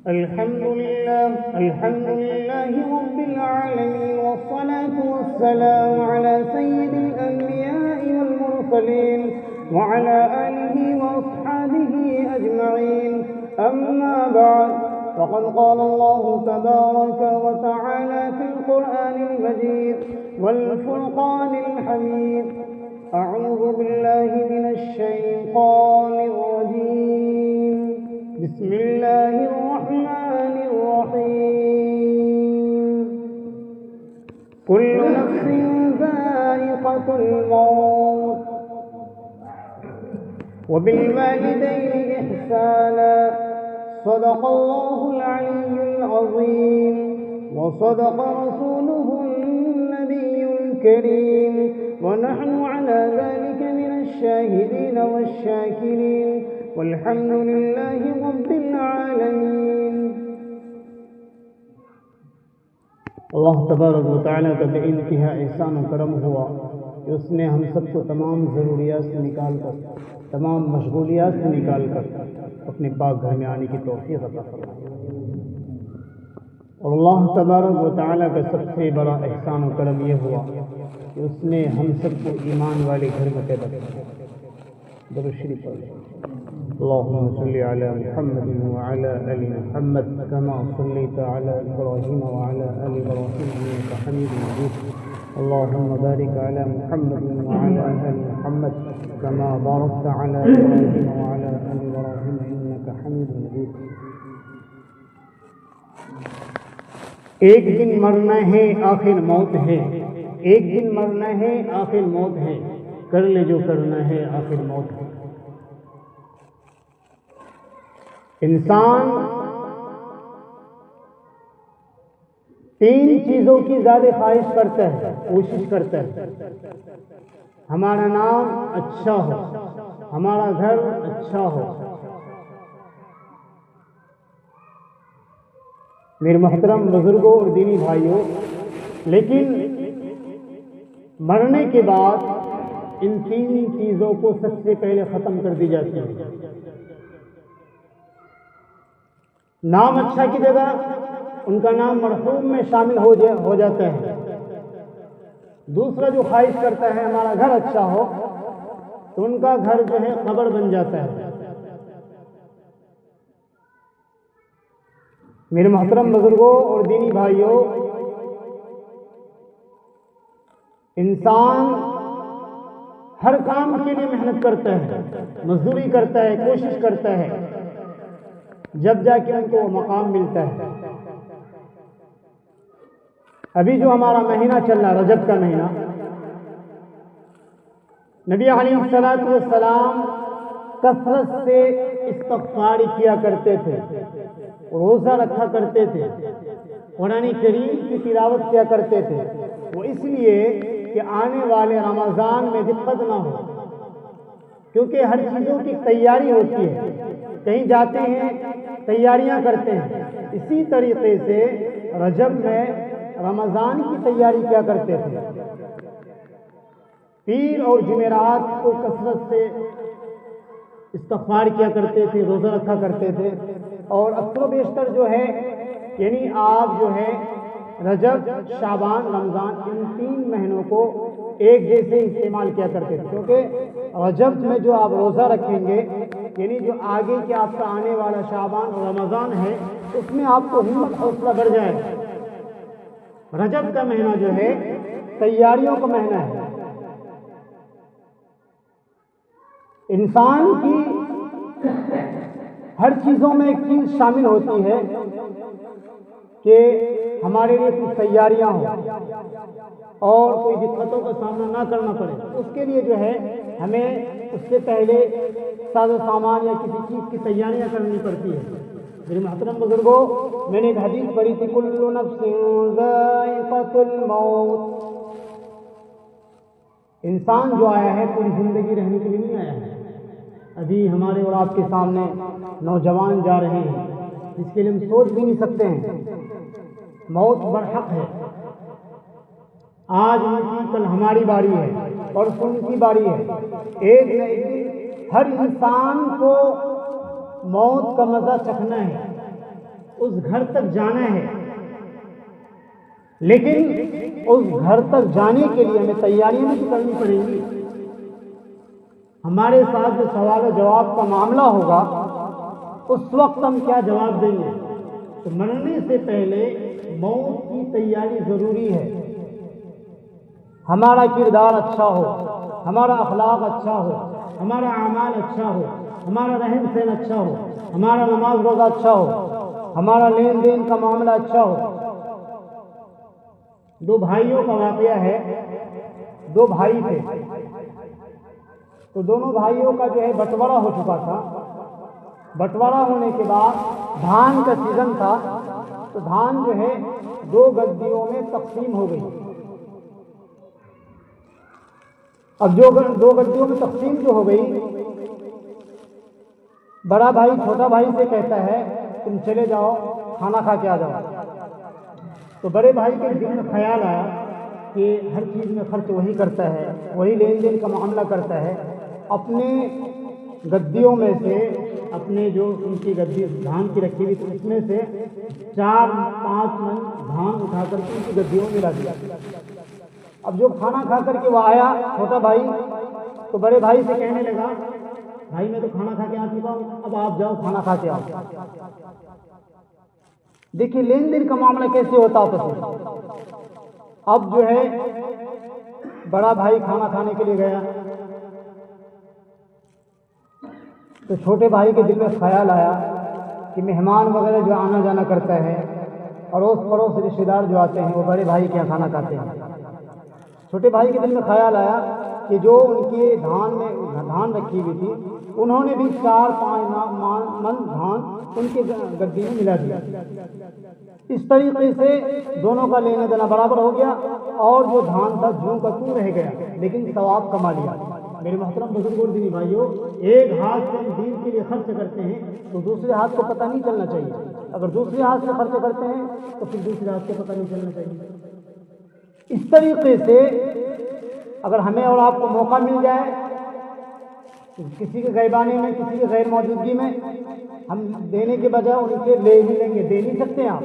الحمد لله رب العالمين، والصلاة والسلام على سيد الأنبياء والمرسلين وعلى آله وأصحابه أجمعين. أما بعد، فقد قال الله تبارك وتعالى في القرآن المجيد والفرقان الحميد: أعوذ بالله من الشيطان الرجيم، بسم الله الرحمن الرحيم. كل نفس ذائقة الموت وبالوالدين إحسانا. صدق الله العلي العظيم، وصدق رسوله النبي الكريم، ونحن على ذلك من الشاهدين والشاكرين، والحمد لله رب العالمين. اللہ تبارک و تعالیٰ کا بے انتہا احسان و کرم ہوا کہ اس نے ہم سب کو تمام ضروریات سے نکال کر، تمام مشغولیات سے نکال کر اپنے پاک گھر میں آنے کی توفیق عطا فرمائی. اور اللہ تبارک و تعالیٰ کا سب سے بڑا احسان و کرم یہ ہوا کہ اس نے ہم سب کو ایمان والے گھر میں پیدا کیا. درود شریف پڑھیں. اللهم صل على محمد وعلى آل محمد كما صليت على إبراهيم وعلى آل إبراهيم إنك حميد مجيد. اللهم بارك على محمد وعلى آل محمد كما باركت على إبراهيم وعلى آل إبراهيم إنك حميد مجيد. ایک دن مرنا ہے آخر موت ہے، ایک دن مرنا ہے آخر موت ہے، کر لے جو کرنا ہے آخر موت ہے. انسان تین چیزوں کی زیادہ خواہش کرتا ہے، کوشش کرتا ہے: ہمارا نام اچھا ہو، ہمارا گھر اچھا ہو. میرے محترم بزرگوں اور دینی بھائیوں، لیکن مرنے کے بعد ان تین چیزوں کو سب سے پہلے ختم کر دی جاتی ہے. نام اچھا کی جگہ ان کا نام مرحوم میں شامل ہو جاتا ہے. دوسرا جو خواہش کرتا ہے ہمارا گھر اچھا ہو، تو ان کا گھر جو ہے قبر بن جاتا ہے. میرے محترم بزرگوں اور دینی بھائیوں، انسان ہر کام کے لیے محنت کرتا ہے، مزدوری کرتا ہے، کوشش کرتا ہے، جب جا کے ان کو مقام ملتا ہے. ابھی جو ہمارا مہینہ چل رہا رجب کا مہینہ، نبی علیہ السلام کثرت سے استغفار کیا کرتے تھے، روزہ رکھا کرتے تھے، قرآن کریم کی تلاوت کیا کرتے تھے. وہ اس لیے کہ آنے والے رمضان میں دقت نہ ہو، کیونکہ ہر چیزوں کی تیاری ہوتی ہے. کہیں جاتے ہیں تیاریاں کرتے ہیں. اسی طریقے سے رجب میں رمضان کی تیاری کیا کرتے تھے. پیر اور جمعرات کو کثرت سے استغفار کیا کرتے تھے، روزہ رکھا کرتے تھے. اور اکثر و بیشتر جو ہے، یعنی آپ جو ہے رجب، شعبان، رمضان، ان تین مہینوں کو ایک جیسے استعمال کیا کرتے تھے. کیونکہ رجب میں جو آپ روزہ رکھیں گے، یعنی جو آگے کے آپ کا آنے والا شعبان اور رمضان ہے، اس میں آپ کو ہمت حوصلہ بڑھ جائے گا. رجب کا مہینہ جو ہے تیاریوں کا مہینہ ہے. انسان کی ہر چیزوں میں ایک چیز شامل ہوتی ہے کہ ہمارے لیے کچھ تیاریاں ہوں اور کوئی دقتوں کا سامنا نہ کرنا پڑے. اس کے لیے جو ہے ہمیں اس سے پہلے ساز و سامان یا کسی چیز کی تیاریاں کرنی پڑتی ہے. میرے محترم بزرگوں، میں نے ایک حدیث پڑھی تھی: کل نفس ذائقۃ الموت. انسان جو آیا ہے پوری زندگی رہنے کے لیے نہیں آیا ہے. ابھی ہمارے اور آپ کے سامنے نوجوان جا رہے ہیں جس کے لیے ہم سوچ بھی نہیں سکتے ہیں. موت برحق ہے. آج ان کی، کل ہماری باری ہے، اور ان کی باری ہے. ایک نہ ایک دن ہر انسان کو موت کا مزہ چکھنا ہے. اس گھر تک جانا ہے، لیکن اس گھر تک جانے کے لیے ہمیں تیاریاں بھی کرنی پڑیں گی۔ ہمارے ساتھ جو سوال و جواب کا معاملہ ہوگا اس وقت ہم کیا جواب دیں گے؟ تو مرنے سے پہلے موت کی تیاری ضروری ہے۔ ہمارا کردار اچھا ہو، ہمارا اخلاق اچھا ہو، ہمارا اعمال اچھا ہو، ہمارا رہن سہن اچھا ہو، ہمارا نماز روزہ اچھا ہو، ہمارا لین دین کا معاملہ اچھا ہو۔ دو بھائیوں کا واقعہ ہے، دو بھائی تھے، تو دونوں بھائیوں کا جو ہے بٹوارا ہو چکا تھا۔ بٹوارا ہونے کے بعد دھان کا سیزن تھا، تو دھان جو ہے دو گدیوں میں تقسیم ہو گئی۔ اب جو دو گدیوں میں تقسیم جو ہو گئی، بڑا بھائی چھوٹا بھائی سے کہتا ہے تم چلے جاؤ کھانا کھا کے آ جاؤ۔ تو بڑے بھائی کے دل میں خیال آیا کہ ہر چیز میں خرچ وہی کرتا ہے، وہی لین دین کا معاملہ کرتا ہے، اپنے گدیوں میں سے، اپنے جو ان کی گدی دھان کی رکھی ہوئی تھی اس میں سے 4-5 من دھان اٹھا کر کے ان کی گدیوں میں ملا دیا۔ اب جو کھانا کھا کر کے وہ آیا چھوٹا بھائی، تو بڑے بھائی سے کہنے لگا بھائی میں تو کھانا کھا کے آ چکا ہوں، اب آپ جاؤ کھانا کھا کے آؤ۔ دیکھیے لین دین کا معاملہ کیسے ہوتا آپس میں۔ اب جو ہے بڑا بھائی کھانا کھانے کے لیے گیا، تو چھوٹے بھائی کے دل میں خیال آیا کہ مہمان وغیرہ جو آنا جانا کرتا ہے، اڑوس پڑوس رشتے دار جو آتے ہیں وہ بڑے بھائی کے یہاں کھانا کھاتے ہیں۔ چھوٹے بھائی کے دل میں خیال آیا کہ جو ان کے دھان میں دھان رکھی ہوئی تھی انہوں نے بھی 4-5 من دھان ان کے گدی میں ملا دیا۔ اس طریقے سے دونوں کا لینا دینا برابر ہو گیا، اور جو دھان تھا جوں کا توں رہ گیا، لیکن ثواب کما لیا۔ میرے محترم بزرگوں اور دینی بھائیوں، ایک ہاتھ سے ہم دین کے لیے خرچ کرتے ہیں تو دوسرے ہاتھ کو پتہ نہیں چلنا چاہیے، اگر دوسرے ہاتھ سے خرچ کرتے ہیں تو پھر دوسرے ہاتھ کو پتہ نہیں چلنا چاہیے۔ اس طریقے سے اگر ہمیں اور آپ کو موقع مل جائے کسی کے غیبانے میں، کسی کے غیر موجودگی میں، ہم دینے کے بجائے ان سے لے ہی لیں گے، دے نہیں سکتے ہیں آپ۔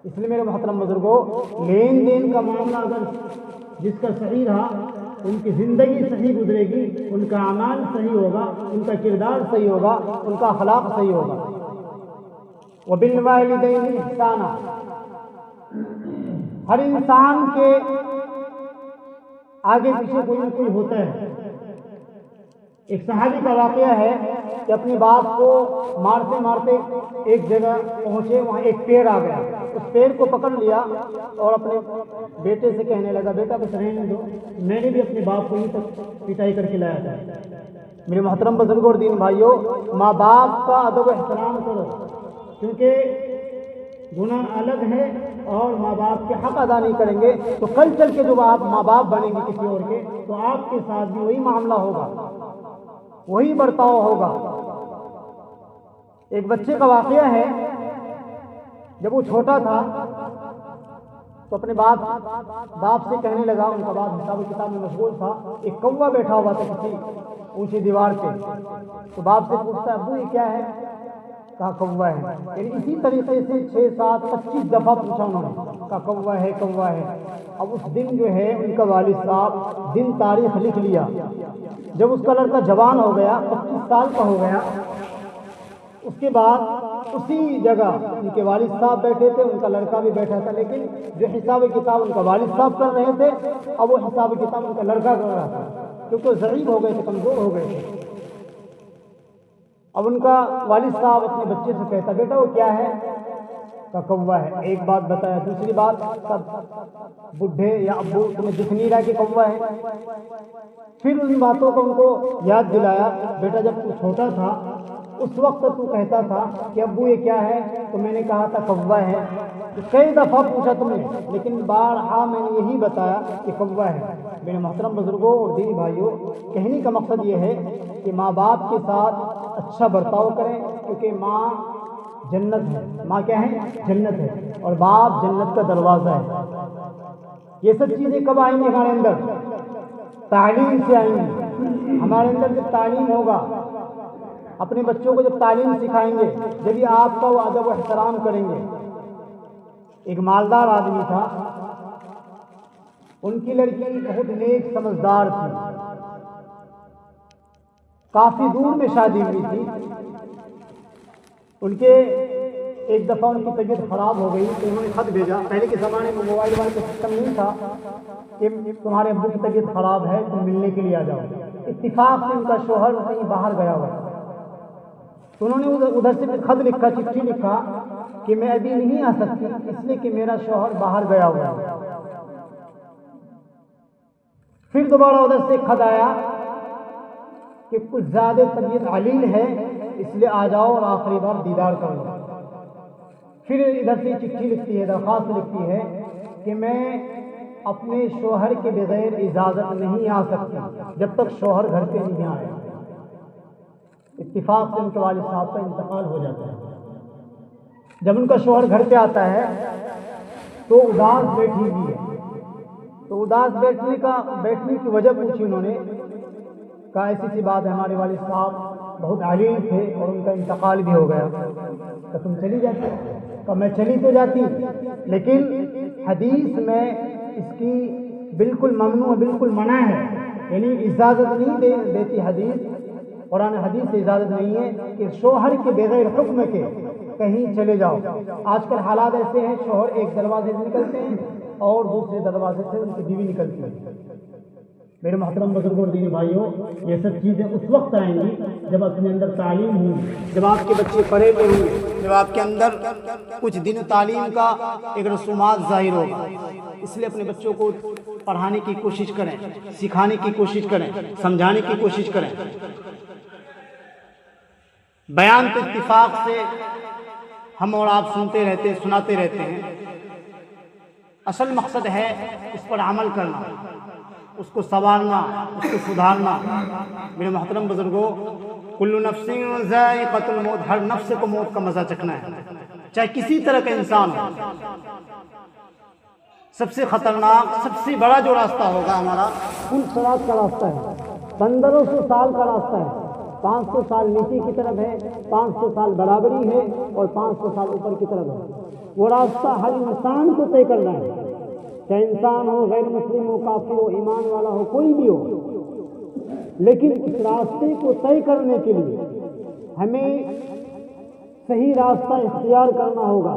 اس لیے میرے محترم بزرگوں، لین دین کا معاملہ اگر جس کا صحیح رہا ان کی زندگی صحیح گزرے گی، ان کا اعمال صحیح ہوگا، ان کا کردار صحیح ہوگا، ان کا اخلاق صحیح ہوگا۔ وَبِالْوَالِدَيْنِ إِحْسَانًا، ہر انسان کے آگے پیچھے کوئی نہ کوئی ہوتا ہے۔ ایک صحابی کا واقعہ ہے کہ اپنے باپ کو مارتے مارتے ایک جگہ پہنچے، وہاں ایک پیڑ آ گیا، اس پیڑ کو پکڑ لیا اور اپنے بیٹے سے کہنے لگا بیٹا بس رہنے دو، میں نے بھی اپنے باپ کو ہی تک پٹائی کر کے لایا تھا۔ میرے محترم بزرگوں اور دین بھائیوں، ماں باپ کا ادب و احترام کرو، کیونکہ گناہ الگ ہے اور ماں باپ کے حق ادا نہیں کریں گے تو کل چل کے جو آپ ماں باپ بنیں گے کسی اور کے، تو آپ کے ساتھ بھی وہی معاملہ ہوگا، وہی برتاؤ ہوگا۔ ایک بچے کا واقعہ ہے، جب وہ چھوٹا تھا تو اپنے باپ سے کہنے لگا، ان کا باپ حساب و کتاب میں مشغول تھا، ایک کوا بیٹھا ہوا تھا کسی اونچی دیوار پہ، تو باپ سے پوچھتا ہے ابو یہ کیا ہے؟ کہا کوا ہے۔ یعنی اسی طریقے سے 6-7-25 دفعہ پوچھا انہوں نے، کہا کوا ہے کوا ہے۔ اب اس دن جو ہے ان کا والد صاحب دن تاریخ لکھ لیا، جب اس کا لڑکا جوان ہو گیا، 25 سال کا ہو گیا، اس کے بعد اسی جگہ ان کے والد صاحب بیٹھے تھے، ان کا لڑکا بھی بیٹھا تھا، لیکن جو حساب کتاب ان کا والد صاحب کر رہے تھے اب وہ حساب کتاب ان کا لڑکا کر رہا تھا، کیونکہ وہ ضعیف ہو گئے تھے، کمزور ہو گئے تھے۔ اب ان کا والد صاحب اپنے بچے سے کہتا بیٹا وہ کیا ہے؟ کا کوا ہے۔ ایک بات بتایا، دوسری بات سب بڈھے یا ابو تمہیں دکھ نہیں رہا کہ کوا ہے؟ پھر ان باتوں کو ان کو یاد دلایا، بیٹا جب تو چھوٹا تھا اس وقت تو کہتا تھا کہ ابو یہ کیا ہے، تو میں نے کہا تھا کوا ہے، تو کئی دفعہ پوچھا تم نے، لیکن بارہا میں نے یہی بتایا کہ کوا ہے۔ میرے محترم بزرگوں اور دینی بھائیوں، کہنے کا مقصد یہ ہے کہ ماں باپ کے ساتھ اچھا برتاؤ کریں، کیونکہ ماں جنت ہے، ماں کیا ہے؟ جنت ہے، اور باپ جنت کا دروازہ ہے۔ یہ سب چیزیں کب آئیں گی ہمارے اندر؟ تعلیم سے آئیں گی۔ ہمارے اندر جب تعلیم ہوگا، اپنے بچوں کو جب تعلیم سکھائیں گے، جب یہ آپ کا وہ ادب و احترام کریں گے۔ ایک مالدار آدمی تھا، ان کی لڑکی بہت نیک سمجھدار تھی، کافی دور میں شادی ہوئی تھی۔ ان کے ایک دفعہ ان کی طبیعت خراب ہو گئی تو انہوں نے خط بھیجا۔ پہلے کے زمانے میں موبائل کا سسٹم نہیں تھا کہ تمہارے ابو کی طبیعت خراب ہے تم ملنے کے لیے آ جاؤ۔ اتفاق سے ان کا شوہر کہیں باہر گیا ہوا تھا، تو انہوں نے ادھر سے خط لکھا، چٹھی لکھا کہ میں ابھی نہیں آ سکتی اس لیے کہ میرا شوہر باہر گیا ہوا ہے۔ پھر دوبارہ ادھر سے خط آیا کہ کچھ زیادہ طبیعت علیل ہے اس لیے آ جاؤ اور آخری بار دیدار کر لو۔ پھر ادھر سے چٹھی لکھتی ہے، درخواست لکھتی ہے کہ میں اپنے شوہر کے بغیر اجازت نہیں آ سکتی جب تک شوہر گھر پہ نہیں آئے۔ اتفاق سے ان کے والد صاحب کا انتقال ہو جاتا ہے۔ جب ان کا شوہر گھر پہ آتا ہے تو اداس بیٹھی ہوئی ہے، تو اداس بیٹھنے کی وجہ پوچھی انہوں نے، کہا ایسی سی بات ہے ہمارے والد صاحب بہت علیل تھے اور ان کا انتقال بھی ہو گیا۔ کہ تم چلی جاتی؟ کہ میں چلی تو جاتی لیکن حدیث میں اس کی بالکل ممنوع، بالکل منع ہے، یعنی اجازت نہیں دیتی حدیث، قرآن حدیث سے اجازت نہیں ہے کہ شوہر کے بغیر حکم کے کہیں چلے جاؤ۔ آج کل حالات ایسے ہیں، شوہر ایک دروازے سے نکلتے ہیں اور دوسرے دروازے سے ان کی بیوی نکلتی ہے۔ میرے محترم بزرگوں اور دینی بھائیوں، یہ سب چیزیں اس وقت آئیں گی جب اپنے اندر تعلیم ہوگی، جب آپ کے بچے پڑھے ہوئے ہوں گے، جب آپ کے اندر کچھ دین تعلیم کا ایک رسومات ظاہر ہوگا۔ اس لیے اپنے بچوں کو پڑھانے کی کوشش کریں، سکھانے کی کوشش کریں، سمجھانے کی کوشش کریں۔ بیان تو اتفاق سے ہم اور آپ سنتے رہتے، سناتے رہتے ہیں، اصل مقصد ہے اس پر عمل کرنا، اس کو سنوارنا، اس کو سدھارنا۔ میرے محترم بزرگوں، کل نفس ذائقۃ الموت، ہر نفس کو موت کا مزہ چکھنا ہے، چاہے کسی طرح کا انسان ہو۔ سب سے خطرناک، سب سے بڑا جو راستہ ہوگا ہمارا، پل صراط کا راستہ ہے۔ 1500 سال کا راستہ ہے، 500 سال نیچے کی طرف ہے، 500 سال برابری ہے اور 500 سال اوپر کی طرف ہے۔ وہ راستہ ہر انسان کو طے کرنا ہے، چاہے انسان ہو، غیر مسلم ہو، کافر ہو، ایمان والا ہو، کوئی بھی ہو۔ لیکن اس راستے کو طے کرنے کے لیے ہمیں صحیح راستہ اختیار کرنا ہوگا،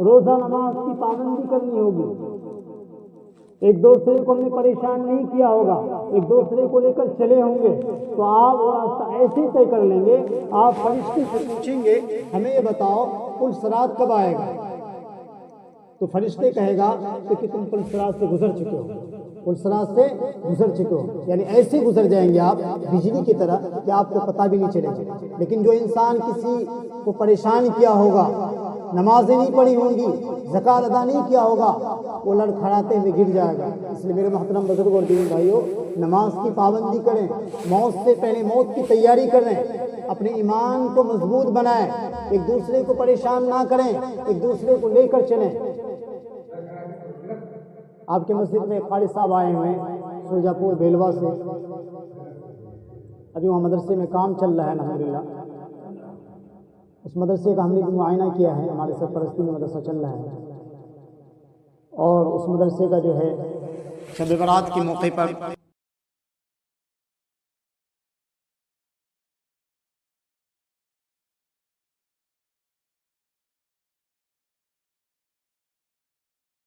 روزہ نماز کی پابندی کرنی ہوگی، ایک دوسرے کو ہم نے پریشان نہیں کیا ہوگا، ایک دوسرے کو لے کر چلے ہوں گے تو آپ وہ راستہ ایسے طے کر لیں گے۔ آپ فرشتے سے پوچھیں گے ہمیں یہ بتاؤ پل صراط کب آئے گا، تو فرشتے کہے گا کہ تم پل صراط سے گزر چکے ہو، پل صراط سے گزر چکے ہو، یعنی ایسے گزر جائیں گے آپ بجلی کی طرح کہ آپ کو پتہ بھی نہیں چلے گا۔ لیکن جو انسان کسی کو پریشان کیا ہوگا، نمازیں نہیں پڑھی ہوں گی، زکوٰۃ ادا نہیں کیا ہوگا، وہ لڑکھڑاتے ہوئے گر جائے گا۔ اس لیے میرے محترم بزرگ اور دینی بھائیوں، نماز کی پابندی کریں، موت سے پہلے موت کی تیاری کریں، اپنے ایمان کو مضبوط بنائیں، ایک دوسرے کو پریشان نہ کریں، ایک دوسرے کو لے کر چلیں۔ آپ کے مسجد میں قاری صاحب آئے ہوئے ہیں سرجا پور بیلوا سے، ابھی وہاں مدرسے میں کام چل رہا ہے الحمدللہ۔ اس مدرسے کا ہم نے بھی معائنہ کیا ہے، ہمارے سرپرستی میں مدرسہ چل رہا ہے، اور اس مدرسے کا جو ہے شب برات کے موقع پر